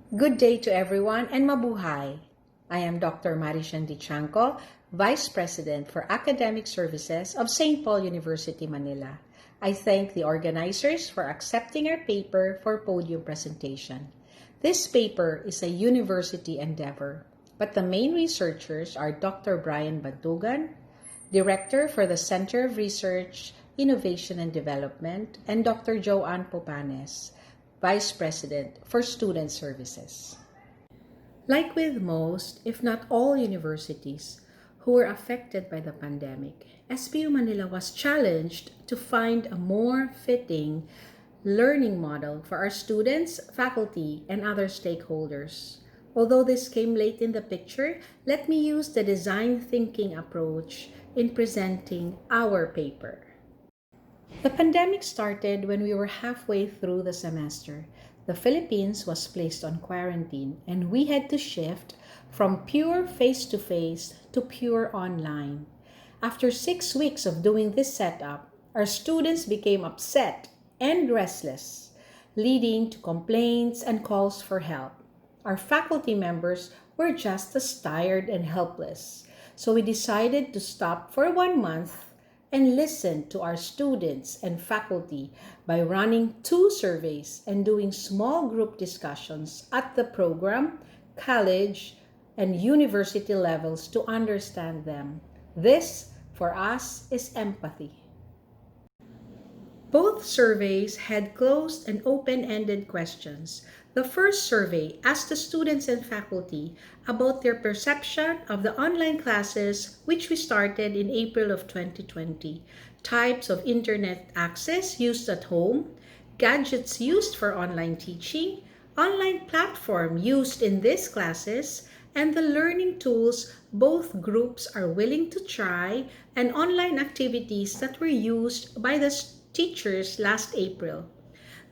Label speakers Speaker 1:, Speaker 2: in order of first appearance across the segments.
Speaker 1: Good day to everyone and mabuhay. I am Dr. Marichen Dychangco, Vice President for Academic Services of St. Paul University Manila. I thank the organizers for accepting our paper for podium presentation. This paper is a university endeavor, but the main researchers are Dr. Brian Bantugan, Director for the Center of Research, Innovation and Development, and Dr. Joanne Popanes, Vice President for Student Services. Like with most, if not all universities who were affected by the pandemic, SPU Manila was challenged to find a more fitting learning model for our students, faculty, and other stakeholders. Although this came late in the picture, let me use the design thinking approach in presenting our paper. The pandemic started when we were halfway through the semester. The Philippines was placed on quarantine and we had to shift from pure face-to-face to pure online. After 6 weeks of doing this setup, our students became upset and restless, leading to complaints and calls for help. Our faculty members were just as tired and helpless, so we decided to stop for 1 month and listen to our students and faculty by running 2 surveys and doing small group discussions at the program, college, and university levels to understand them. This, for us, is empathy. Both surveys had closed and open-ended questions. The first survey asked the students and faculty about their perception of the online classes which we started in April of 2020, types of internet access used at home, gadgets used for online teaching, online platform used in these classes, and the learning tools both groups are willing to try, and online activities that were used by the teachers last April.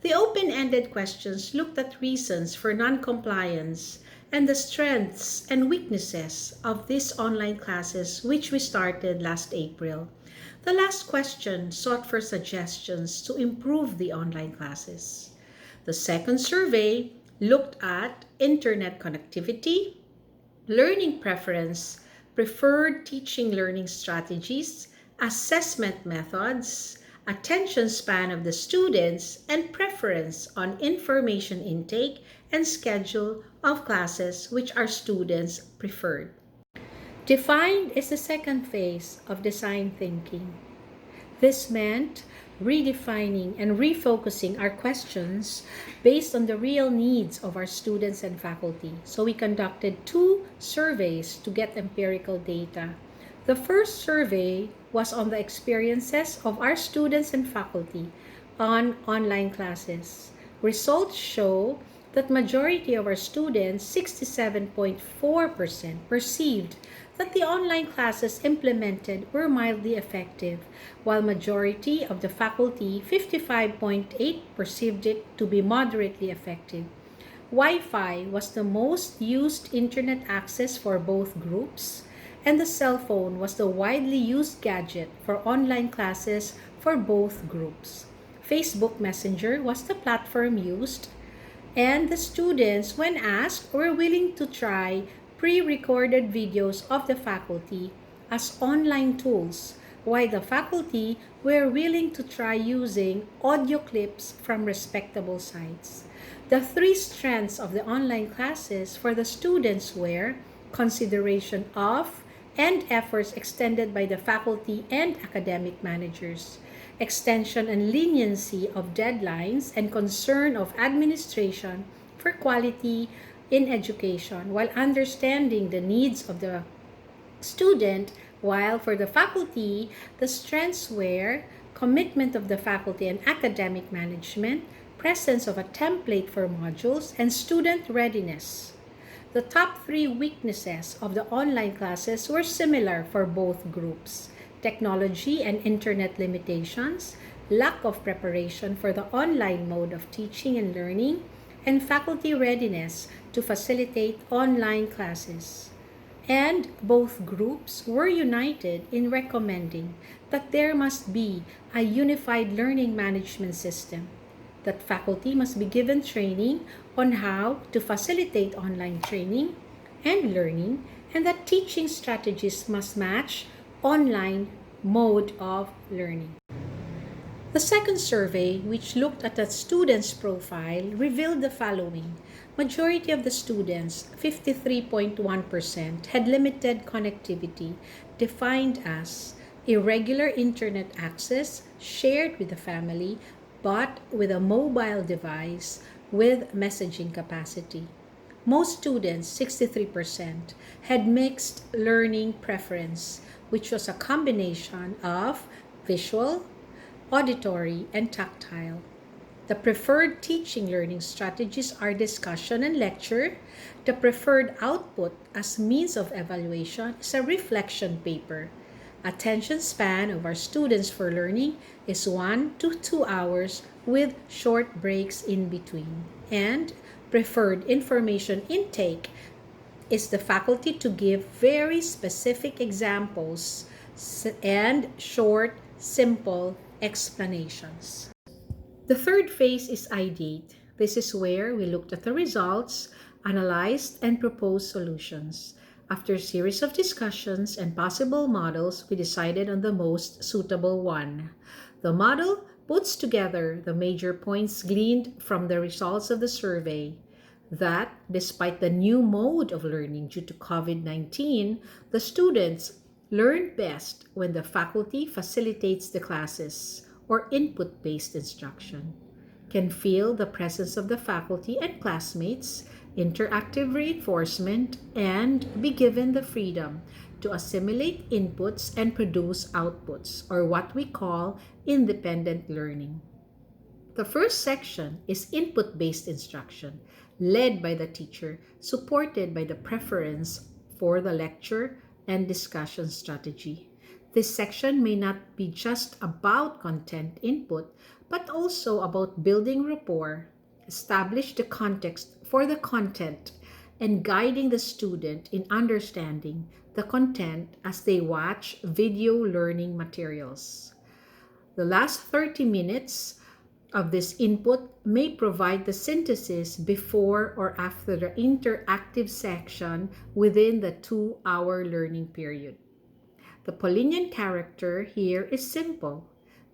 Speaker 1: The open-ended questions looked at reasons for non-compliance and the strengths and weaknesses of these online classes which we started last April. The last question sought for suggestions to improve the online classes. The second survey looked at internet connectivity, learning preference, preferred teaching learning strategies, assessment methods, attention span of the students, and preference on information intake and schedule of classes which our students preferred. Defined is the second phase of design thinking. This meant redefining and refocusing our questions based on the real needs of our students and faculty. So we conducted 2 surveys to get empirical data. The first survey was on the experiences of our students and faculty on online classes. Results show that majority of our students, 67.4%, perceived that the online classes implemented were mildly effective, while majority of the faculty, 55.8%, perceived it to be moderately effective. Wi-Fi was the most used internet access for both groups, and the cell phone was the widely used gadget for online classes for both groups. Facebook Messenger was the platform used, and the students, when asked, were willing to try pre-recorded videos of the faculty as online tools, while the faculty were willing to try using audio clips from respectable sites. The 3 strengths of the online classes for the students were consideration of and efforts extended by the faculty and academic managers, extension and leniency of deadlines, and concern of administration for quality in education, while understanding the needs of the student, while for the faculty, the strengths were commitment of the faculty and academic management, presence of a template for modules, and student readiness. The top 3 weaknesses of the online classes were similar for both groups: technology and internet limitations, lack of preparation for the online mode of teaching and learning, and faculty readiness to facilitate online classes. And both groups were united in recommending that there must be a unified learning management system. that faculty must be given training on how to facilitate online training and learning, and that teaching strategies must match online mode of learning. The second survey, which looked at the student's profile, revealed the following. Majority of the students, 53.1%, had limited connectivity, defined as irregular internet access shared with the family, but with a mobile device with messaging capacity. Most students, 63%, had mixed learning preference, which was a combination of visual, auditory, and tactile. The preferred teaching learning strategies are discussion and lecture. The preferred output as means of evaluation is a reflection paper. Attention span of our students for learning is 1 to 2 hours with short breaks in between. And preferred information intake is the faculty to give very specific examples and short, simple explanations. The third phase is ideate. This is where we looked at the results, analyzed, and proposed solutions. After a series of discussions and possible models, we decided on the most suitable one. The model puts together the major points gleaned from the results of the survey. That, despite the new mode of learning due to COVID-19, the students learn best when the faculty facilitates the classes, or input-based instruction, can feel the presence of the faculty and classmates, interactive reinforcement, and be given the freedom to assimilate inputs and produce outputs, or what we call independent learning. The first section is input-based instruction, led by the teacher, supported by the preference for the lecture and discussion strategy. This section may not be just about content input, but also about building rapport, establish the context for the content, and guiding the student in understanding the content as they watch video learning materials. The last 30 minutes of this input may provide the synthesis before or after the interactive section within the 2-hour learning period. The Paulinian character here is simple.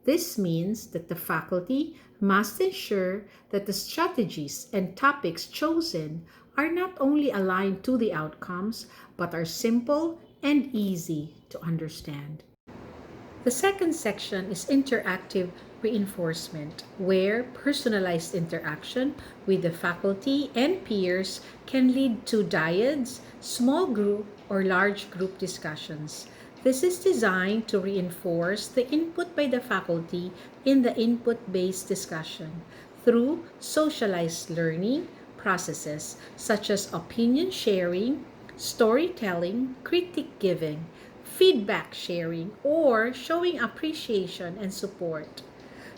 Speaker 1: This means that the faculty must ensure that the strategies and topics chosen are not only aligned to the outcomes, but are simple and easy to understand. The second section is interactive reinforcement, where personalized interaction with the faculty and peers can lead to dyads, small group, or large group discussions. This is designed to reinforce the input by the faculty in the input-based discussion through socialized learning processes such as opinion sharing, storytelling, critique giving, feedback sharing, or showing appreciation and support.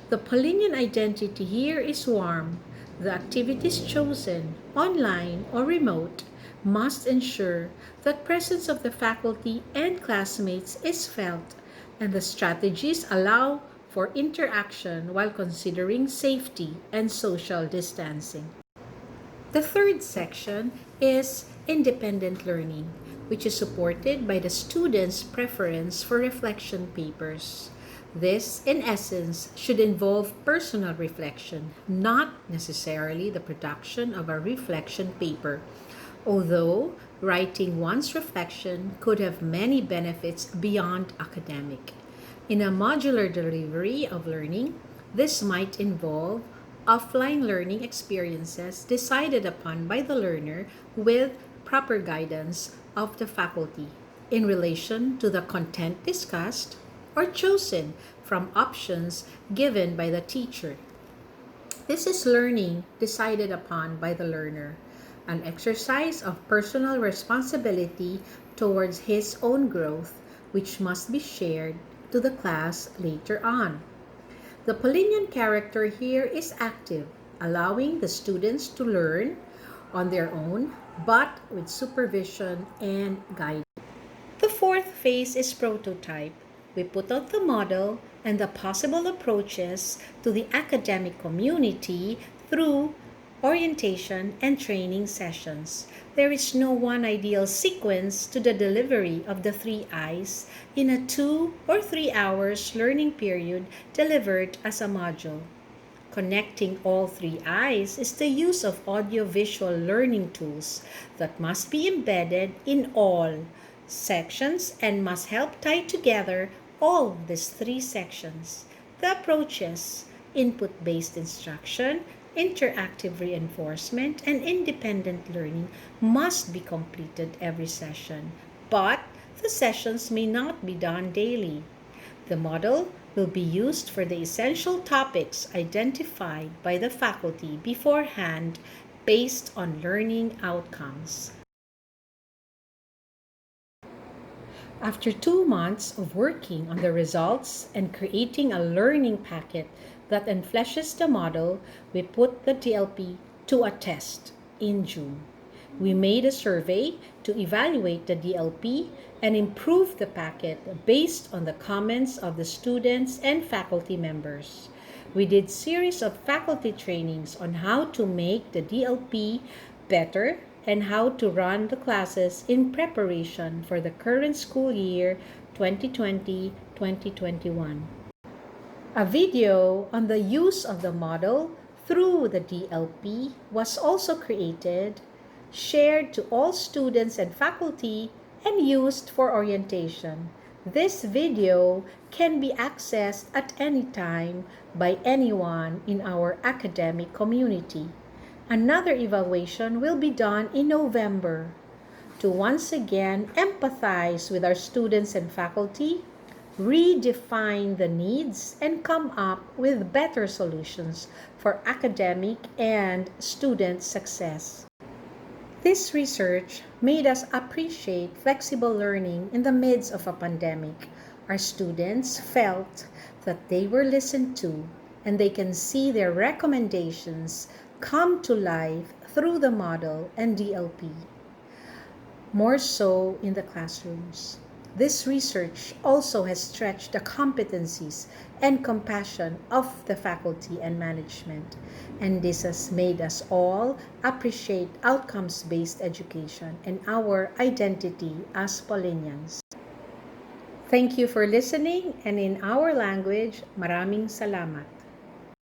Speaker 1: The Paulinian identity here is warm. The activities chosen, online or remote, must ensure that presence of the faculty and classmates is felt, and the strategies allow for interaction while considering safety and social distancing. The third section is independent learning, which is supported by the student's preference for reflection papers. This, in essence, should involve personal reflection, not necessarily the production of a reflection paper, although writing one's reflection could have many benefits beyond academic. In a modular delivery of learning, this might involve offline learning experiences decided upon by the learner with proper guidance of the faculty in relation to the content discussed or chosen from options given by the teacher. This is learning decided upon by the learner, an exercise of personal responsibility towards his own growth, which must be shared to the class later on. The Paulinian character here is active, allowing the students to learn on their own, but with supervision and guidance. The fourth phase is prototype. we put out the model and the possible approaches to the academic community through orientation and training sessions. There is no one ideal sequence to the delivery of the 3 I's in a 2 or 3 hours learning period delivered as a module. Connecting all 3 I's is the use of audiovisual learning tools that must be embedded in all sections and must help tie together all of these 3 sections. The approaches, input-based instruction, interactive reinforcement, and independent learning must be completed every session, but the sessions may not be done daily. The model will be used for the essential topics identified by the faculty beforehand based on learning outcomes. After 2 months of working on the results and creating a learning packet that enfleshes the model, we put the DLP to a test in June. We made a survey to evaluate the DLP and improve the packet based on the comments of the students and faculty members. We did series of faculty trainings on how to make the DLP better and how to run the classes in preparation for the current school year 2020-2021. A video on the use of the model through the DLP was also created, shared to all students and faculty, and used for orientation. This video can be accessed at any time by anyone in our academic community. Another evaluation will be done in November to once again empathize with our students and faculty, redefine the needs, and come up with better solutions for academic and student success. This research made us appreciate flexible learning in the midst of a pandemic. Our students felt that they were listened to and they can see their recommendations come to life through the model and DLP, more so in the classrooms. This research also has stretched the competencies and compassion of the faculty and management, and this has made us all appreciate outcomes-based education and our identity as Polinians. Thank you for listening, and in our language, maraming salamat.